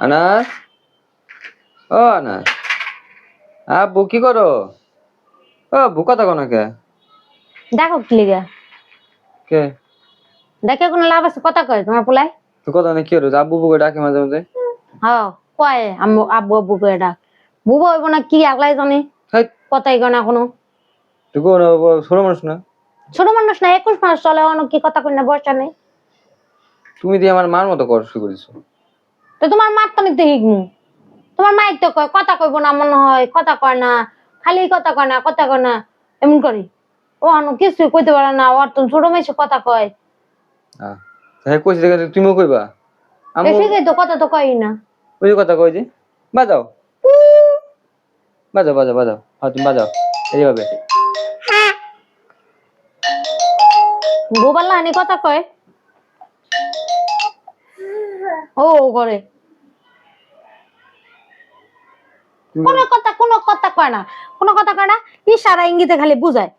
আনাস, ও আনাস, আব্বু কি করো? ও আব্বু কথা কো না কে? দেখো কি লিগা কে দেখে কোনো লাভ আছে? কথা কয় তোমার পোলায়? তো কথা না কি হলো? আব্বু বুকে ডাকে মাঝে মাঝে। হ্যাঁ, কয় আম্মু আব্বু আব্বু করে ডাক। বুবো হইব না কি আগলাই জানে, হাই কথাই কয় না কোনো। তুই কোন ছোট মানুষ না? ছোট মানুষ না, 21 মাস চলে, অন্য কি কথা কই না, বয়সা নেই। তুমি দিয়ে আমার মার মতো কর শুরু করেছো। তো তোমার মার তো নিতে হিগমু। তোমার মায়ের তো কয় কথা কইব না, মনে হয় কথা কয় না, খালি কথা কয় না, কথা কয় না, এমন করি। ও আনো কিছুই কইতে পারে না, ওর তো ছোট মেয়েছে কথা কয়। হ্যাঁ কইছি দেখে তুমিও কইবা? আম্মু সেটাই তো, কথা তো কয়ই না। ওই কথা কই যে বাজাও, বাজাও বাজাও বাজাও, হ্যাঁ তুমি বাজাও এইভাবে। গোপাল্লা হানি কথা কয়, ও করে কোনো কথা কয় না, কোনো কথা কয় না। ইশারা ইঙ্গিতে খালি বুঝায়,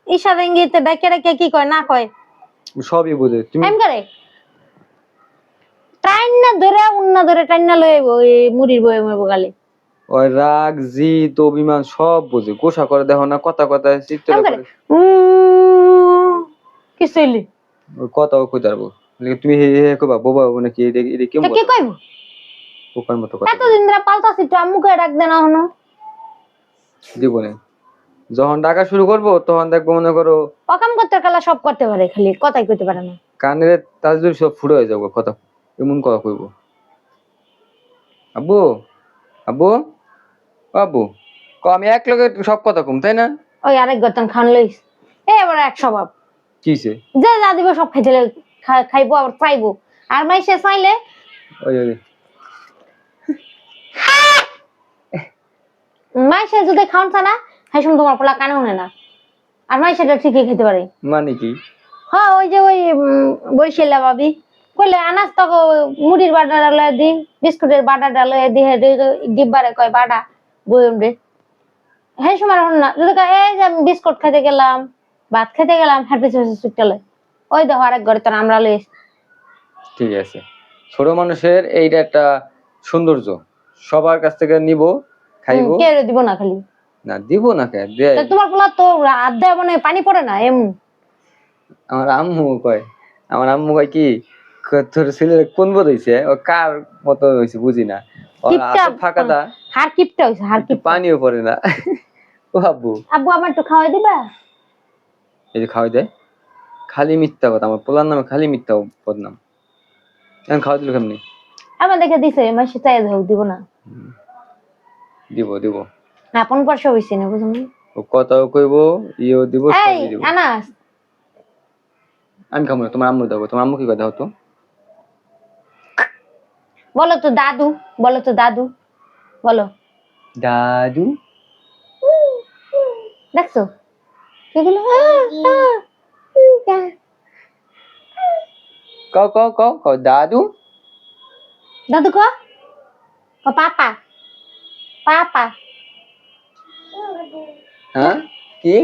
ইশারা ইঙ্গিতে ডাকে ডাকে কি কয় না কয় সবই বুঝে তুমি। এম করে টাইনা ধরে উন্না ধরে টাইনা লয়ে মুড়ির বয়ে মরবো গালে। ওই রাগ জিদ অভিমান সব বুঝে, গোসা করে দেখো না, কথা কথা চিত্তরে করে কিছু হইলি ওই কথাও কইতে পারবো। তুমি হে হে কইবা বাবা নাকি এটা এটা কেমন কি কথা? কইব? পোকার মতো কথা এতদিন ধরে পাল্টাছি, তো আম্মুকে ডাক দে না হনো। জীবনে যখন ডাকা শুরু করবো তখন দেখবো মনে করো অকাম করতে গেলে সব করতে পারে, খালি কথাই কইতে পারে না। কানের তাজুরি সব ফুড়ে হয়ে যাবো, কথা এমন কথা কইবো। আব্বু, আব্বু, ও আব্বু, আমি এক লগে সব কথা কম তাই না? ওই আরেক গতন খান লইস, এবার এক স্বভাব। কিছে যে যা দিব সব খাইতে খাইবো, আবার চাইবো। আর মাইসে চাইলে ওই ওই মাইসে যদি খাওয়ান চা না, হাই সময় তোমার পোলা কানে শুনে না। আর মাইসেটা ঠিকই খেতে পারে। মানে কি? হ্যাঁ, ওই যে ওই বরিশালা ভাবি কইলে আনাজ তো মুড়ির বাটা ডালে দি, বিস্কুটের বাটা ডালে দি, ডিব্বারে কয় বাটা বইম রে। হ্যাঁ সময় না যদি এই যে আমি বিস্কুট খেতে গেলাম, ভাত খেতে গেলাম, হ্যাঁ পিছু পিছু ছুটলে ওই দেখো আরেক ঘরে তোর আমরা লই। ঠিক আছে, ছোট মানুষের এইটা একটা সৌন্দর্য, সবার কাছ থেকে নিব, খাইবো। কে দিব না খালি না দিব না কে দেয়। তোমার পোলা তো আড্ডা মানে পানি পড়ে না এমন। আমার আম্মু কয়, আমার আম্মু কয় কি তোর ছেলে কোন বোধ হইছে, ও কার মতো হইছে বুঝি না, ওর কিপটা হাতে ফাঁকাটা হার কিপটা হইছে, হার একটু কিপটা। পানিও পড়ে না। ও আব্বু, আব্বু আমার একটু খাওয়াই দিবা? এই যে খাওয়াই দেয়, খালি মিথ্যা কথা, আমার পোলার নামে খালি মিথ্যা বদনাম। এখন খাওয়া দিল কেমনি? আমার দেখে দিছে, মাসে চাই দিব না। দিব দিব, আপন পয়সা হইছে না, বুঝলি? ও কথাও কইব, ইয়েও দিব, এই সবই দিব। আনাস, আমি খাবো না, তোমার আম্মু দেবো। তোমার আম্মু কি কথা হতো? বলো তো দাদু, বলো তো দাদু, বলো দাদু। দেখছো সেগুলো? কও কও কও কও দাদু। দাদু কো পাপা, পাপা। হ্যাঁ কি?